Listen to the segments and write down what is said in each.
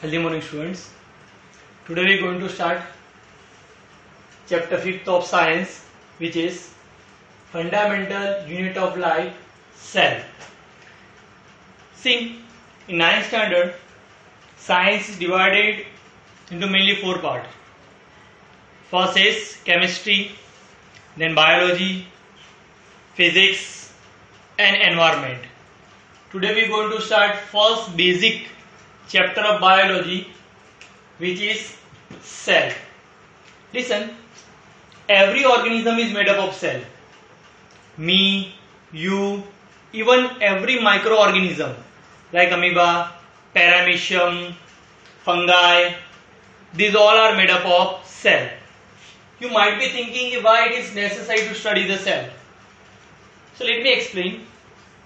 Healthy morning, students. Today we are going to start chapter 5th of science, which is fundamental unit of life, cell. See, in 9th standard, science is divided into mainly 4 parts. First is chemistry, then biology, physics and environment. Today we are going to start first basic chapter of biology, which is cell. Listen, every organism is made up of cell. Me, you, even every microorganism like amoeba, paramecium, fungi, these all are made up of cell. You might be thinking why it is necessary to study the cell. So let me explain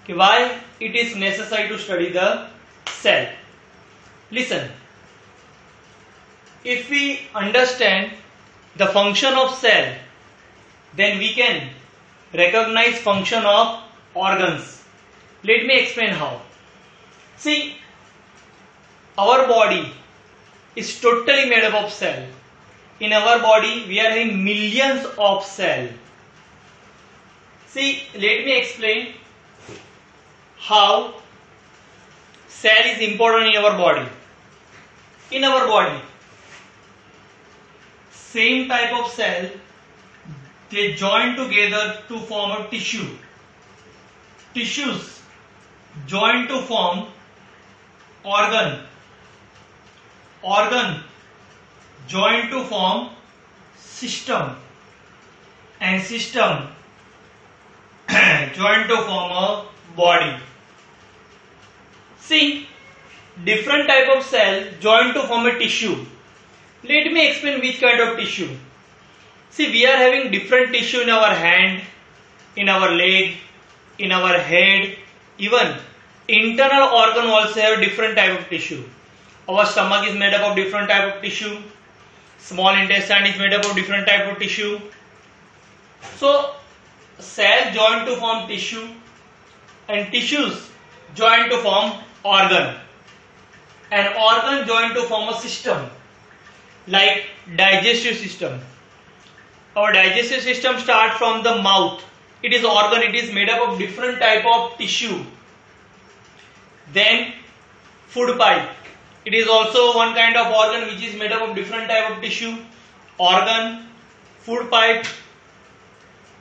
why it is necessary to study the cell. Listen, if we understand the function of cell, then we can recognize function of organs. Let me explain how. See, our body is totally made up of cell. In our body, we are having millions of cells. See, let me explain how cell is important in our body. In our body, same type of cell, they join together to form a tissue. Tissues join to form organ. Organ join to form system. And system join to form a body. See, different type of cell join to form a tissue. Let me explain which kind of tissue. See, we are having different tissue in our hand, in our leg, in our head, even internal organ also have different type of tissue. Our stomach is made up of different type of tissue. Small intestine is made up of different type of tissue. So, cell join to form tissue and tissues join to form organ. An organ join to form a system like digestive system. Our digestive system starts from the mouth. It is organ, it is made up of different type of tissue. Then food pipe. It is also one kind of organ which is made up of different type of tissue. Organ, food pipe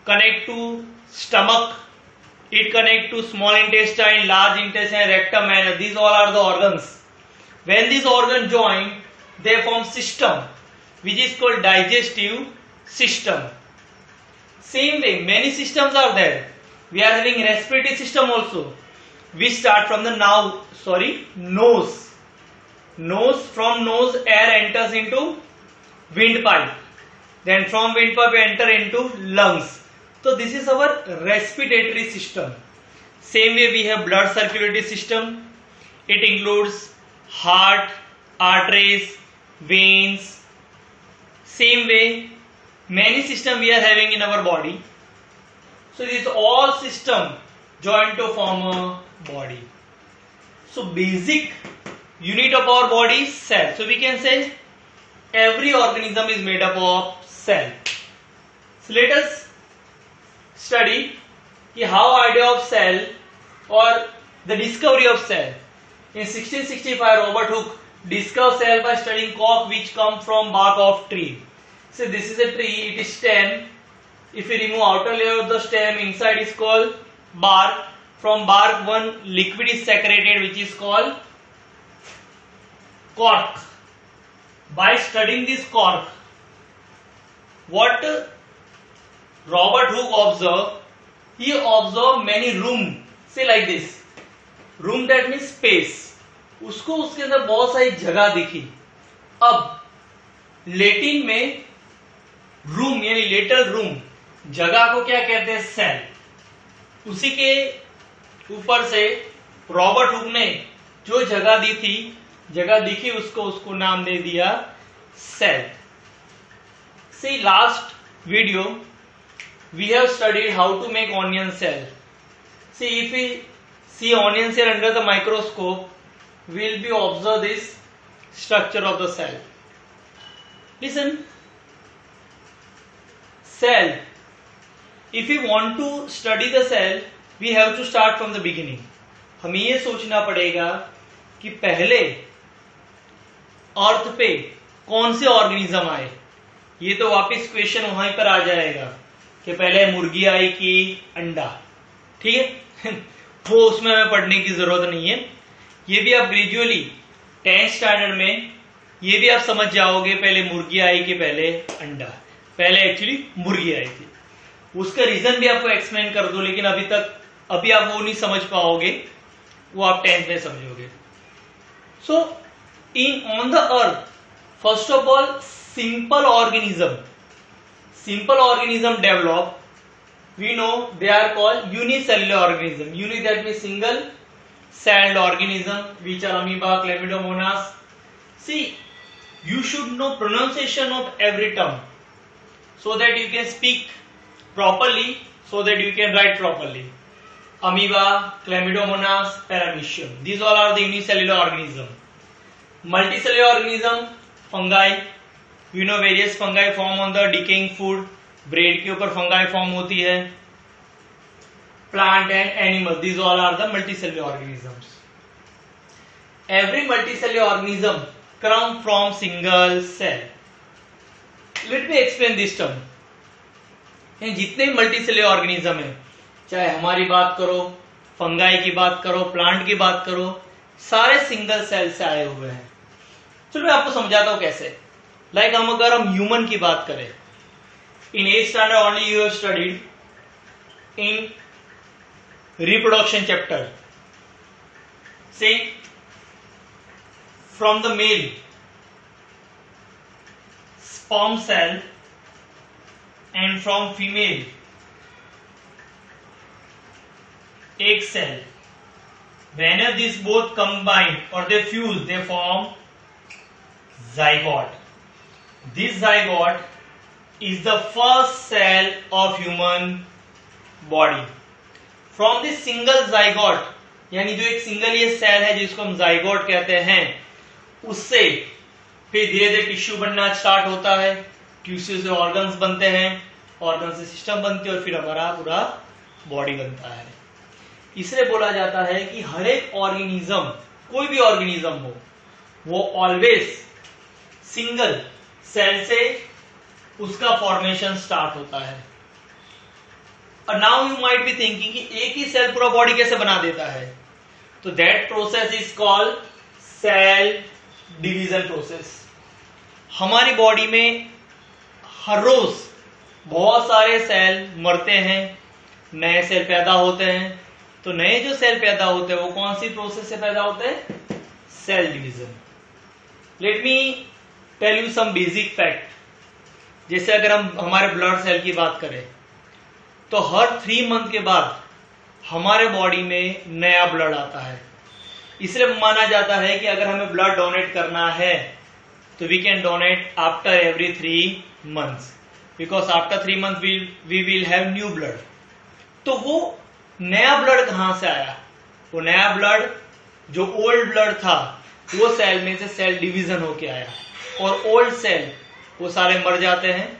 connect to stomach. It connect to small intestine, large intestine, rectum, and these all are the organs. When these organs join, they form system, which is called digestive system. Same way, many systems are there. We are having respiratory system also. We start from the nose. From nose, air enters into windpipe. Then from windpipe, enter into lungs. So this is our respiratory system. Same way, we have blood circulatory system. It includes heart, arteries, veins. Same way, many systems we are having in our body. So these all system join to form a body. So basic unit of our body is cell. So we can say every organism is made up of cell. So let us study how idea of cell or the discovery of cell. In 1665, Robert Hooke discovered cell by studying cork which come from bark of tree. So this is a tree, it is stem. If we remove outer layer of the stem, inside is called bark. From bark, one liquid is secreted which is called cork. By studying this cork, what Robert Hooke observed, he observed many room, say like this, room that means space. उसको उसके अंदर बहुत सारी जगह दिखी. अब Latin में room यानी लेटल रूम, जगह को क्या कहते हैं? सेल. उसी के ऊपर से रॉबर्ट हुक ने जो जगह दिखी उसको नाम दे दिया cell. See, last video we have studied how to make onion cell. See, if we see onion cell under the microscope, we will be observe this structure of the cell. Listen, cell. If we want to study the cell, we have to start from the beginning. हमें ये सोचना पड़ेगा कि पहले अर्थ पे कौन से organism आए. ये तो वापस क्वेश्चन वहीं पर आ जाएगा कि पहले मुर्गी आई कि अंडा. ठीक है. वो उसमें हमें पढ़ने की जरूरत नहीं है. ये भी आप ग्रेजुअली 10th स्टैंडर्ड में ये भी आप समझ जाओगे पहले मुर्गी आई कि पहले अंडा. पहले एक्चुअली मुर्गी आई थी. उसका रीजन भी आपको एक्सप्लेन कर दो, लेकिन अभी आप वो नहीं समझ पाओगे, वो आप 10th में समझोगे. So on the earth, first of all simple organism develop. We know they are called unicellular organism. Uni, that means single celled organism, which are amoeba, chlamydomonas. See, you should know pronunciation of every term so that you can speak properly, so that you can write properly. Amoeba, chlamydomonas, paramecium, these all are the unicellular organism. Multicellular organism, fungi. You know various fungi form on the decaying food. Bread के ऊपर fungi form होती है. Plant and animal, these all are the multicellular organisms. Every multicellular organism come from single cell. Let me explain this term. जितने multicellular organism है, चाहे हमारी बात करो, फंगाई की बात करो, प्लांट की बात करो, सारे सिंगल सेल से आए हुए हैं. चलो मैं आपको समझाता हूं कैसे. लाइक अगर हम ह्यूमन की बात करें, in 8th standard only you have studied in reproduction chapter. Say from the male sperm cell and from female egg cell, whenever these both combine or they fuse, they form zygote. This zygote is the first cell of human body. From this single zygote, यानी जो एक single ये cell है जिसको हम zygote कहते हैं, उससे फिर धीरे धीरे टिश्यू बनना स्टार्ट होता है. टिश्यू से ऑर्गन्स बनते हैं, ऑर्गन से सिस्टम बनते हैं और फिर हमारा पूरा बॉडी बनता है. इसलिए बोला जाता है कि हर एक ऑर्गेनिज्म, कोई भी ऑर्गेनिज्म हो, वो ऑलवेज सिंगल सेल से उसका फॉर्मेशन स्टार्ट होता है. और now you might be thinking कि एक ही सेल पूरा बॉडी कैसे बना देता है. तो that process is called cell division process. हमारी बॉडी में हर रोज बहुत सारे सेल मरते हैं, नए सेल पैदा होते हैं. तो नए जो सेल पैदा होते हैं वो कौन सी प्रोसेस से पैदा होते हैं? Cell division. Let me tell you some basic fact. जैसे अगर हम हमारे ब्लड सेल की बात करें तो हर 3 मंथ के बाद हमारे बॉडी में नया ब्लड आता है. इसलिए माना जाता है कि अगर हमें ब्लड डोनेट करना है तो we can donate after every 3 months, because after 3 month we will have new blood. तो वो नया ब्लड कहां से आया? वो नया ब्लड जो ओल्ड ब्लड था वो सेल में से सेल डिवीजन होके आया, और ओल्ड सेल वो सारे मर जाते हैं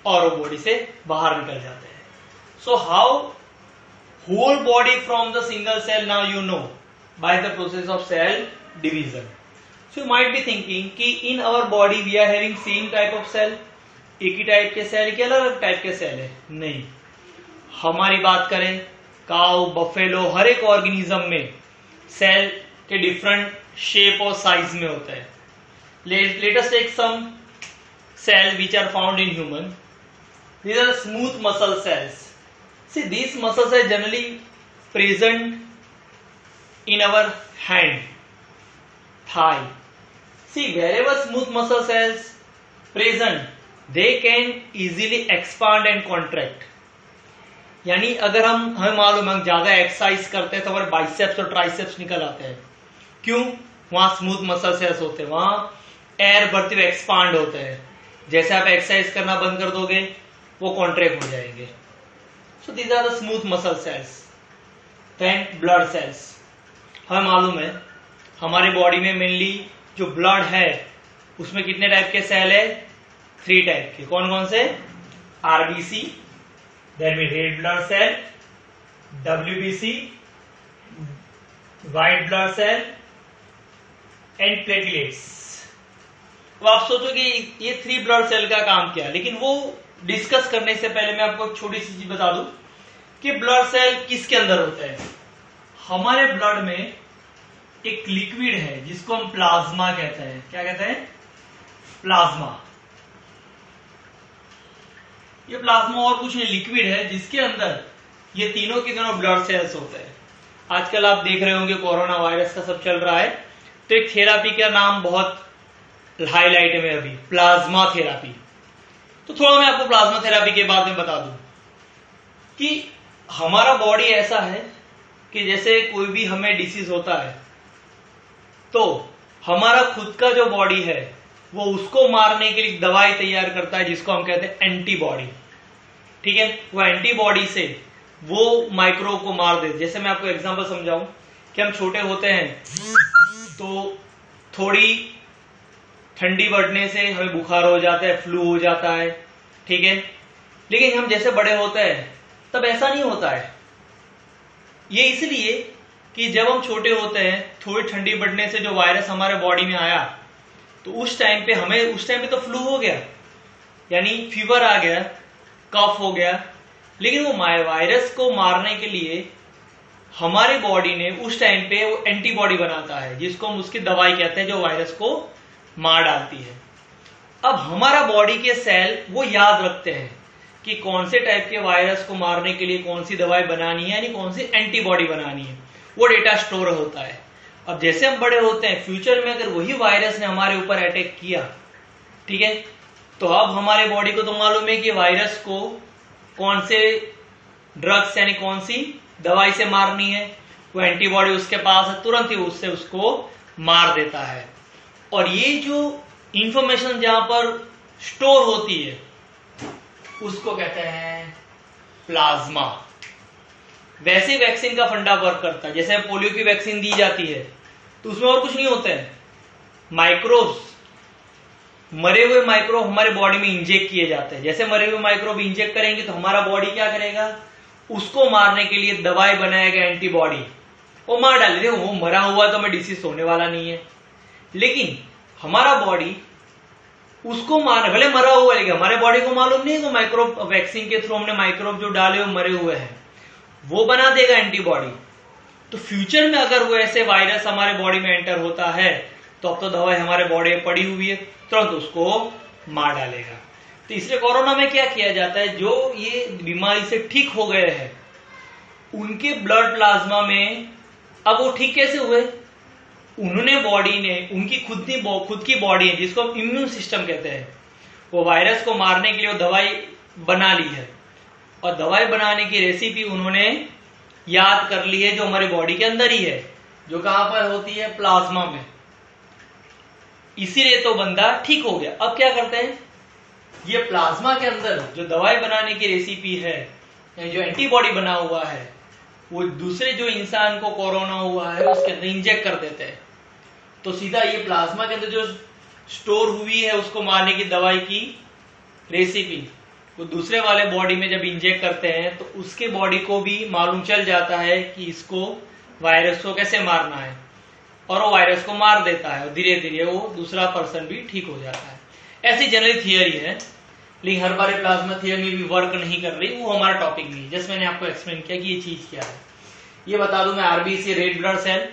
और वो बॉडी से बाहर निकल जाते हैं. So how whole body from the single cell, now you know by the process of cell division. So you might be thinking कि in our body we are having same type of cell. एक ही type के cell के अलग अलग type के cell है? नहीं. हमारी बात करें काउ, बफेलो, हर एक ऑर्गेनिज्म में सेल के डिफरेंट शेप और साइज में होता है. Let us take some cells which are found in human. These are smooth muscle cells. See, these muscles are generally present in our hand, thigh. See, wherever smooth muscle cells present, they can easily expand and contract. यानी अगर हमें मालूम हम ज्यादा exercise करते हैं तो हमारे बाइसेप्स और ट्राइसेप्स निकल आते हैं. क्यों? वहां स्मूथ मसल सेल्स होते हैं, वहां एयर बढ़ते हुए एक्सपांड होते हैं. जैसे आप एक्सरसाइज करना बंद कर दोगे वो कॉन्ट्रैक्ट हो जाएंगे. So these are the smooth muscle cells. Then blood cells. हमें मालूम है हमारी बॉडी में मेनली जो ब्लड है उसमें कितने टाइप के सेल है? 3 टाइप के। कौन कौन से? RBC, that mean red blood cell, WBC, white blood cell and platelets. अब आप सोचो कि ये 3 ब्लड सेल का काम क्या है, लेकिन वो डिस्कस करने से पहले मैं आपको एक छोटी सी चीज बता दूं कि ब्लड सेल किसके अंदर होता है। हमारे ब्लड में एक लिक्विड है जिसको हम प्लाज्मा कहते हैं। क्या कहते हैं? प्लाज्मा। ये प्लाज्मा और कुछ नहीं, लिक्विड है जिसके अंदर ये तीनों के तीनों ब्लड सेल्स होते हैं। आजकल आप देख रहे होंगे कोरोना वायरस का सब चल रहा है, तो एक थेरापी का नाम बहुत हाईलाइट में अभी, प्लाज्मा थेरापी। तो थोड़ा मैं आपको प्लाज्मा थेरापी के बारे में बता दूं कि हमारा बॉडी ऐसा है कि जैसे कोई भी हमें डिसीज होता है तो हमारा खुद का जो बॉडी है वो उसको मारने के लिए दवाई तैयार करता है जिसको हम कहते हैं एंटीबॉडी। ठीक है, वो एंटीबॉडी से वो माइक्रोब को मार देते। जैसे मैं आपको एग्जांपल समझाऊं कि हम छोटे होते हैं तो थोड़ी ठंडी बढ़ने से हमें बुखार हो जाता है, फ्लू हो जाता है। ठीक है, लेकिन हम जैसे बड़े होते हैं तब ऐसा नहीं होता है। ये इसलिए कि जब हम छोटे होते हैं थोड़ी ठंडी बढ़ने से जो वायरस हमारे बॉडी में आया तो उस टाइम पे तो फ्लू हो गया, यानी फीवर आ गया, कफ हो गया, लेकिन वो वायरस को मारने के लिए हमारी बॉडी ने उस टाइम पे वो एंटीबॉडी बनाता है जिसको हम उसकी दवाई कहते हैं जो वायरस को मार डालती है। अब हमारा बॉडी के सेल वो याद रखते हैं कि कौन से टाइप के वायरस को मारने के लिए कौन सी दवाई बनानी है, यानी कौन सी एंटीबॉडी बनानी है। वो डेटा स्टोर होता है। अब जैसे हम बड़े होते हैं, फ्यूचर में अगर वही वायरस ने हमारे ऊपर अटैक किया, ठीक है, तो अब हमारे बॉडी को तो मालूम है कि वायरस को कौन से ड्रग्स यानी कौन सी दवाई से मारनी है। वो एंटीबॉडी उसके पास है, तुरंत ही उससे उसको मार देता है। और ये जो इंफॉर्मेशन जहां पर स्टोर होती है उसको कहते हैं प्लाज्मा। वैसे वैक्सीन का फंडा वर्क करता है। जैसे पोलियो की वैक्सीन दी जाती है तो उसमें और कुछ नहीं होता है, माइक्रोब्स, मरे हुए माइक्रोब हमारे बॉडी में इंजेक्ट किए जाते हैं। जैसे मरे हुए माइक्रोब इंजेक्ट करेंगे तो हमारा बॉडी क्या करेगा, उसको मारने के लिए दवाई बनाएगा एंटीबॉडी, वो मार डाले। वो मरा हुआ तो हमें डिसीज होने वाला नहीं है, लेकिन हमारा बॉडी उसको मार, भले मरा हुआ है लेकिन हमारे बॉडी को मालूम नहीं है कि माइक्रोब वैक्सीन के थ्रू हमने माइक्रोब जो डाले वो मरे हुए हैं, वो बना देगा एंटीबॉडी। तो फ्यूचर में अगर वो ऐसे वायरस हमारे बॉडी में एंटर होता है तो अब तो दवाई हमारे बॉडी में पड़ी हुई है, तुरंत उसको मार डालेगा। तो इसलिए कोरोना में क्या किया जाता है, जो ये बीमारी से ठीक हो गए हैं उनके ब्लड प्लाज्मा में, अब वो ठीक कैसे हुए, उन्होंने बॉडी ने उनकी खुद की बॉडी है जिसको हम इम्यून सिस्टम कहते हैं, वो वायरस को मारने के लिए वो दवाई बना ली है। और दवाई बनाने की रेसिपी उन्होंने याद कर ली है जो हमारी बॉडी के अंदर ही है, जो कहां पर होती है, प्लाज्मा में। इसीलिए तो बंदा ठीक हो गया। अब क्या करते हैं, ये प्लाज्मा के अंदर जो दवाई बनाने की रेसिपी है, जो एंटीबॉडी बना हुआ है, वो दूसरे जो इंसान को कोरोना हुआ है उसके अंदर इंजेक्ट कर देते हैं। तो सीधा ये प्लाज्मा के अंदर जो स्टोर हुई है उसको मारने की दवाई की रेसिपी वो दूसरे वाले बॉडी में जब इंजेक्ट करते हैं तो उसके बॉडी को भी मालूम चल जाता है कि इसको वायरस को कैसे मारना है, और वो वायरस को मार देता है और धीरे धीरे वो दूसरा पर्सन भी ठीक हो जाता है। ऐसी जनरल थियरी है, लेकिन हर बार प्लाज्मा थियरी भी वर्क नहीं कर रही, वो हमारा टॉपिक नहीं। जस्ट मैंने आपको एक्सप्लेन किया कि ये चीज क्या है। ये बता दूं मैं, RBC red blood cell,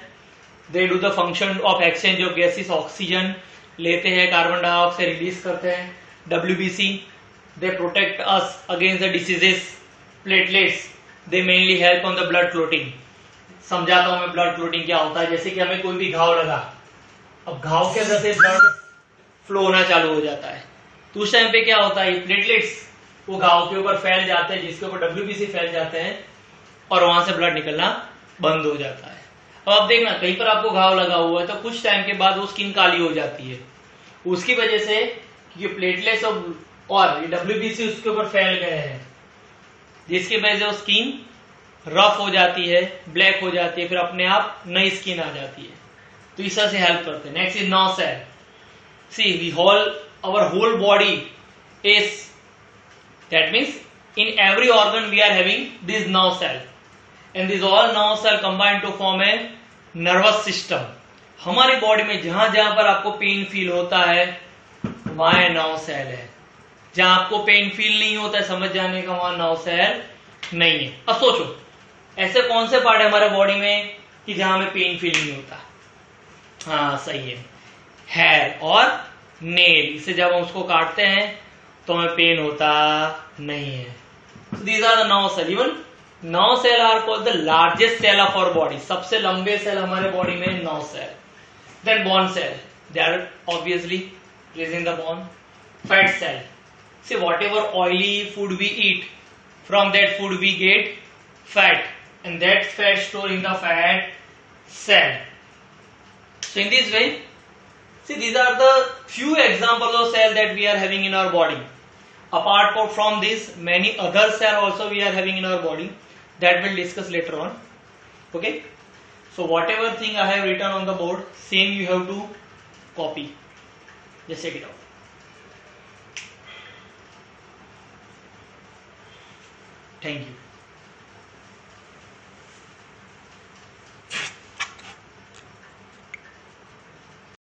they do the function of exchange of gases, oxygen लेते हैं, कार्बन डाइऑक्साइड रिलीज करते हैं। WBC, they protect us against the diseases. Platelets, they mainly help on the blood clotting. समझाता हूं मैं blood clotting क्या होता है। जैसे कि हमें कोई भी घाव लगा, अब घाव के अंदर से ब्लड फ्लो होना चालू हो जाता है, तो उस टाइम पे क्या होता है, प्लेटलेट्स वो घाव के ऊपर फैल जाते हैं, जिसके ऊपर डब्ल्यूबीसी फैल जाते हैं और वहां से ब्लड निकलना बंद हो जाता है। अब आप देखना, कहीं पर आपको घाव लगा हुआ है तो कुछ टाइम के बाद वो स्किन काली हो जाती है, उसकी वजह से क्योंकि प्लेटलेट्स और डब्ल्यूबीसी उसके ऊपर फैल गए हैं, जिसकी वजह से वो स्किन रफ हो जाती है, ब्लैक हो जाती है, फिर अपने आप नई स्किन आ जाती है। तो इस तरह से हेल्प करते हैं. Next is nerve cell. See we our whole body is, that means in every organ we are having this nerve cell, and these all nerve cell combine to form a nervous system. हमारी body में जहां जहां पर आपको pain feel होता है वहां nerve cell है. जहां आपको पेन फील नहीं होता है समझ जाने का वहां नर्व सेल नहीं है. अब सोचो ऐसे कौन से पार्ट है हमारे बॉडी में कि जहां हमें पेन फील नहीं होता. हाँ सही है, हेयर और नेल. इससे जब हम उसको काटते हैं तो हमें पेन होता नहीं है. These are the nerve cell. Even nerve cell are called the largest cell of our body. सबसे लंबे सेल हमारे बॉडी में nerve cell. Then bone cell, they are obviously raising the bone. Fat cell. See, whatever oily food we eat, from that food we get fat, and that fat stored in the fat cell. So in this way, see, these are the few examples of cell that we are having in our body. Apart from this, many other cell also we are having in our body that we'll discuss later on. Okay. So whatever thing I have written on the board, same you have to copy. Just check it out. Thank you.